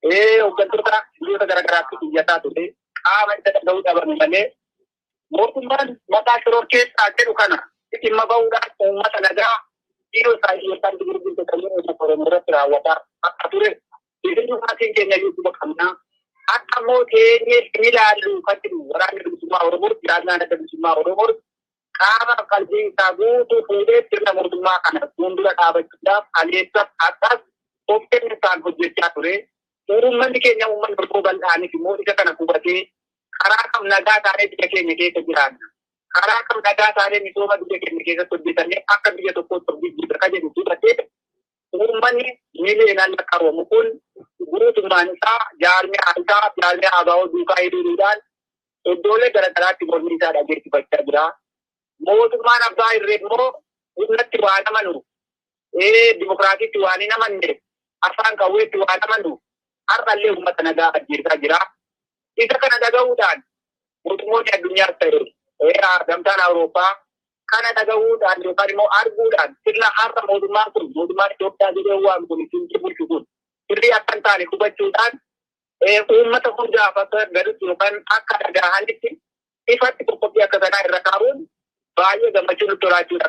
Hooggantoota biyyoota garaagaraatti xiyyataa ture qaama isa dhaga'uu dhaban malee mootummaan mataa shiroo keessaa jedhu kana dhimma bahuudhaan uummata nagaa dhiiroo isaa yookaan gurgurtuu kanneen uummata Oromoo irratti raawwataa akka ture bilisummaan keenya iyyuu qabnaa akka immoo teenyee ilaallu kan jedhu waraanni bilisummaa Oromoo jiraannaan adda bilisummaa Oromoo qaama qalbii isaa guutuu fuudhee sirna mootummaa kana fuuldura dhaabachuudhaaf aleessaaf akkas qophiin isaan hojjechaa ture. Uummanni keenya uummanni Oromoo bal'aanis immoo isa kana hubatee karaa kam nagaa taanee biyya keenya keessa jiraanna. Karaa kam nagaa taanee misooma biyya keenya keessatti hojjetannee akka biyya tokkootti hojjechiisa kan jedhu hubatee uummanni miiliyoonaan lakkaa'amu kun guutummaan isaa jaarmiyaa abaa'oo duukaa hiriiruudhaan iddoolee garaagaraatti mormii isaa dhageessifachaa jira. Mootummaan abbaa irree immoo humnatti waan amanu dimokiraatiitti waan hin amanne afaan qawweetti waan amanu har'allee uummata nagaa ajjeesaa jira. Isa kana dhaga'uudhaan mootummoonni addunyaas ta'e gamtaan Awurooppaa kana dhaga'uudhaan yookaan immoo arguudhaan sirna har'a mootummaan kun mootummaan Itoophiyaa jedhee waan kun ittiin bulchu kun sirrii akka hin taane hubachuudhaan uummata hundaaf akka gaditti yookaan akka dhaga'anitti ifatti qophii akka sanaa irra kaa'uun baay'ee gammachuu nutti horaachuudha